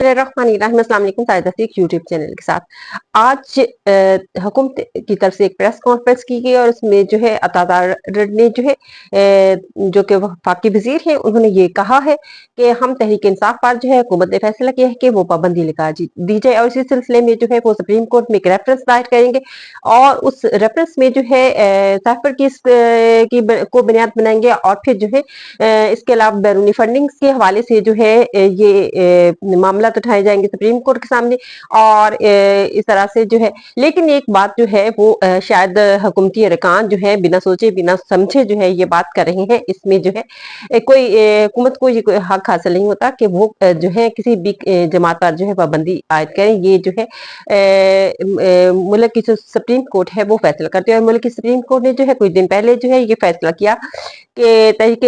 रहमानिर्रहीम, अस्सलाम वालेकुम। साहिदा सीख यूट्यूब चैनल के साथ आज हुकूमत की तरफ से एक प्रेस कॉन्फ्रेंस की गई और उसमें जो है अतादार ने जो है जो कि वफाकी वजीर हैं, उन्होंने ये कहा है कि हम तहरीक इंसाफ पर जो है हुकूमत ने फैसला किया है कि वो पाबंदी लगा दी जाए और इसी सिलसिले में जो है वो सुप्रीम कोर्ट में एक रेफरेंस दायर करेंगे और उस रेफरेंस में जो है साइफर को बुनियाद बनाएंगे और फिर जो है इसके अलावा बैरूनी फंडिंग के हवाले से जो है ये मामला उठाए जाएंगे सुप्रीम कोर्ट के सामने और इस तरह से जो है। लेकिन एक बात जो है वो शायद हुकूमती अरकान जो है बिना सोचे बिना समझे जो है ये बात कर रहे हैं। इसमें जो है कोई हुकूमत को ये कोई हक हासिल नहीं होता कि वो जो है किसी भी जमात पर जो है पाबंदी आयद करें। ये जो है मुल्क की जो सुप्रीम कोर्ट है वो फैसला करती है और मुल्क की सुप्रीम कोर्ट ने जो है कुछ दिन पहले जो है ये फैसला किया कि तहरीक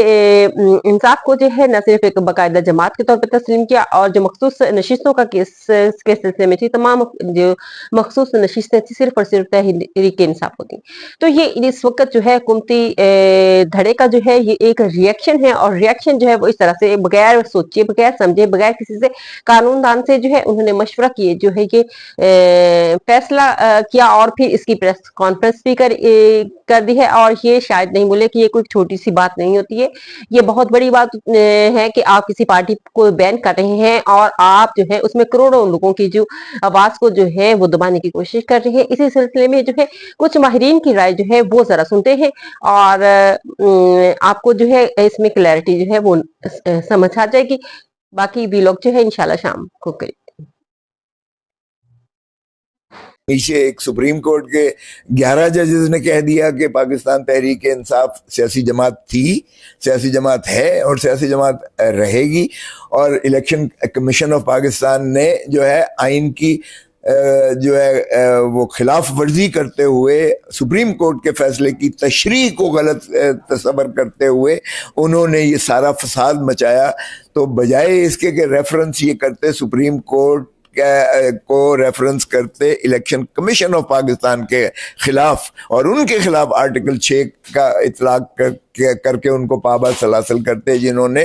इंसाफ को जो है न सिर्फ एक बाकायदा जमात के तौर पर तस्लीम किया और जो मखसूस नशिस्तों का केस के सिलसिले में थी, तमाम जो मखसूस नशिस्तें थी सिर्फ और सिर्फ तहरीक इंसाफ होती। तो ये इस वक्त जो है हुकूमती धड़े का जो है ये एक रिएक्शन है और रिएक्शन जो है वो इस तरह से बगैर सोचे बगैर समझे बगैर किसी से कानूनदान से जो है उन्होंने मशवरा किए जो है ये फैसला किया और फिर इसकी प्रेस कॉन्फ्रेंस भी कर दी है। और ये शायद नहीं बोले कि ये कोई छोटी सी बात नहीं होती है, ये बहुत बड़ी बात है कि आप किसी पार्टी को बैन कर रहे हैं और आप जो है उसमें करोड़ों लोगों की जो आवाज को जो है वो दबाने की कोशिश कर रहे हैं। इसी सिलसिले में जो है कुछ माहिरीन की राय जो है वो जरा सुनते हैं और आपको जो है इसमें क्लैरिटी जो है वो समझ आ जाएगी। बाकी भी लोग जो है इंशाल्लाह शाम को करें। नीचे एक सुप्रीम कोर्ट के 11 जजेस ने कह दिया कि पाकिस्तान तहरीक इंसाफ सियासी जमात थी, सियासी जमात है और सियासी जमात रहेगी। और इलेक्शन कमीशन ऑफ पाकिस्तान ने जो है आइन की जो है वो खिलाफ वर्जी करते हुए सुप्रीम कोर्ट के फैसले की तशरीह को गलत तस्वर करते हुए उन्होंने ये सारा फसाद मचाया। तो बजाय इसके कि रेफरेंस ये करते सुप्रीम कोर्ट को रेफरेंस करते इलेक्शन कमीशन ऑफ पाकिस्तान के खिलाफ और उनके खिलाफ आर्टिकल 6 का इतलाक करके उनको पाबंद सलासल करते, जिन्होंने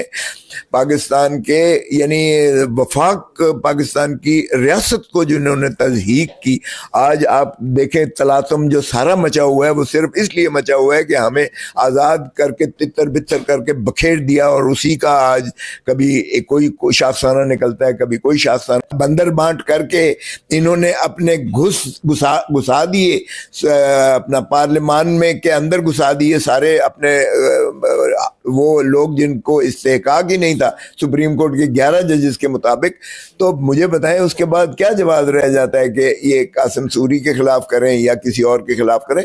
पाकिस्तान के यानी वफाक पाकिस्तान की रियासत को जिन्होंने तज़हीक की। आज आप देखें तलातम जो सारा मचा हुआ है वो सिर्फ इसलिए मचा हुआ है कि हमें आज़ाद करके तितर बितर करके बखेर दिया और उसी का आज कभी कोई शाखसाना निकलता है कभी कोई शाखसाना बंदर बांट करके इन्होंने अपने घुसा दिए अपना पार्लियामान में के अंदर घुसा दिए सारे अपने वो लोग जिनको इस्तेहकाक ही नहीं था सुप्रीम कोर्ट के 11 जजेस के मुताबिक। तो मुझे बताएं उसके बाद क्या जवाब रह जाता है कि ये कासिम सूरी के खिलाफ करें या किसी और के खिलाफ करें।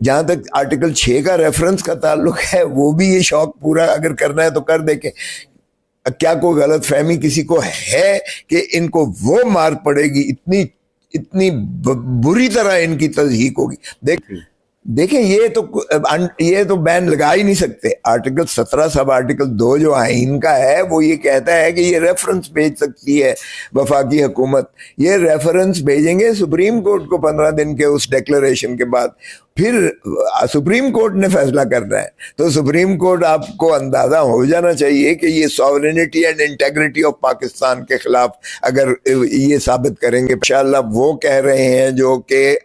जहां तक आर्टिकल 6 का रेफरेंस का ताल्लुक है वो भी ये शौक पूरा अगर करना है तो कर देखें। क्या कोई गलत फहमी किसी को है कि इनको वो मार पड़ेगी, इतनी बुरी तरह इनकी तज़हीक होगी। देखें ये तो बैन लगा ही नहीं सकते। आर्टिकल 17 सब आर्टिकल 2 जो आइन का है वो ये कहता है कि ये रेफरेंस भेज सकती है वफाकी हुकूमत। ये रेफरेंस भेजेंगे सुप्रीम कोर्ट को 15 दिन के उस डिक्लेरेशन के बाद, फिर सुप्रीम कोर्ट ने फैसला करना है। तो सुप्रीम कोर्ट आपको अंदाजा हो जाना चाहिए कि ये sovereignty and integrity of Pakistan के खिलाफ अगर ये साबित करेंगे। इंशाअल्लाह वो कह रहे हैं जो कि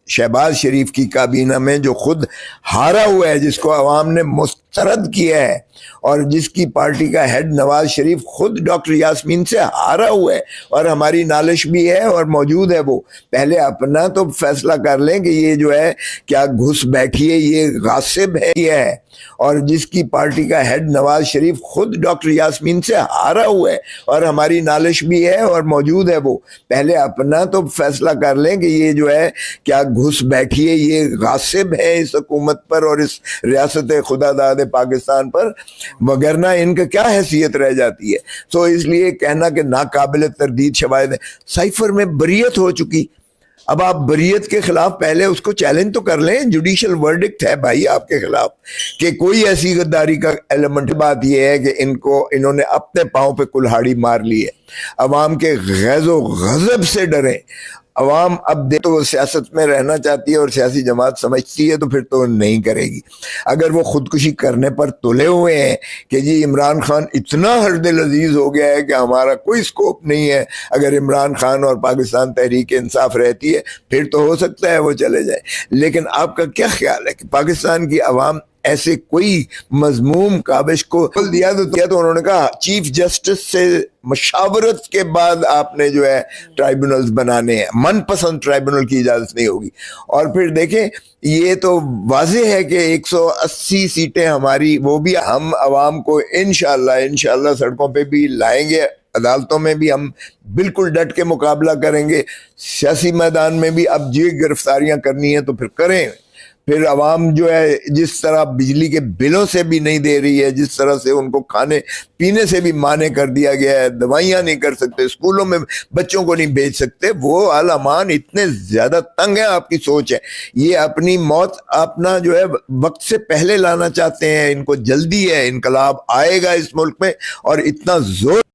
शहबाज शरीफ की काबीना में जो खुद हारा हुआ है, जिसको अवाम ने मुस्तरद किया है और जिसकी पार्टी का हेड नवाज शरीफ खुद डॉक्टर यास्मीन से हारा हुआ है और हमारी नालिश भी है और मौजूद है। वो पहले अपना तो फैसला कर लें कि ये जो है क्या घुस बैठी है, ये गासिब है, ये है। और जिसकी पार्टी का हेड नवाज शरीफ खुद डॉक्टर यास्मीन से हारा हुआ है और हमारी नालिश भी है और मौजूद है। वो पहले अपना तो फैसला कर लें कि ये जो है क्या घुस बैठी है, ये गासिब है इस हुकूमत पर और इस रियासत खुदादाद पाकिस्तान पर, वगरना इनका क्या हैसियत रह जाती है। तो इसलिए कहना कि नाकाबिल तरदीद शवाहिद साइफर में बरियत हो चुकी। अब आप बरियत के खिलाफ पहले उसको चैलेंज तो कर लें। जुडिशल वर्डिक्ट है भाई आपके खिलाफ कि कोई ऐसी गद्दारी का एलिमेंट। बात यह है कि इन्होंने अपने पाँव पे कुल्हाड़ी मार ली है। अवाम के गैज़ो गज़ब से डरें, عوام اب تو وہ سیاست میں رہنا چاہتی ہے اور سیاسی جماعت سمجھتی ہے تو پھر تو نہیں کرے گی. اگر وہ خودکشی کرنے پر تلے ہوئے ہیں کہ جی عمران خان اتنا ہرد لذیذ ہو گیا ہے کہ ہمارا کوئی سکوپ نہیں ہے، اگر عمران خان اور پاکستان تحریک انصاف رہتی ہے پھر تو ہو سکتا ہے وہ چلے جائیں. لیکن آپ کا کیا خیال ہے کہ پاکستان کی عوام ایسے کوئی مذموم کاوش کو دیا تو انہوں نے کہا چیف جسٹس سے مشاورت کے بعد آپ نے جو ہے ٹرائبونلز بنانے ہیں، من پسند ٹرائبونل کی اجازت نہیں ہوگی. اور پھر دیکھیں یہ تو واضح ہے کہ 180 سیٹیں ہماری، وہ بھی ہم عوام کو انشاءاللہ سڑکوں پہ بھی لائیں گے، عدالتوں میں بھی ہم بالکل ڈٹ کے مقابلہ کریں گے، سیاسی میدان میں بھی. اب جی گرفتاریاں کرنی ہیں تو پھر کریں. پھر عوام جو ہے جس طرح بجلی کے بلوں سے بھی نہیں دے رہی ہے، جس طرح سے ان کو کھانے پینے سے بھی مانے کر دیا گیا ہے، دوائیاں نہیں کر سکتے، اسکولوں میں بچوں کو نہیں بھیج سکتے، وہ عالمان اتنے زیادہ تنگ ہیں. آپ کی سوچ ہے یہ اپنی موت اپنا جو ہے وقت سے پہلے لانا چاہتے ہیں، ان کو جلدی ہے، انقلاب آئے گا اس ملک میں اور اتنا زور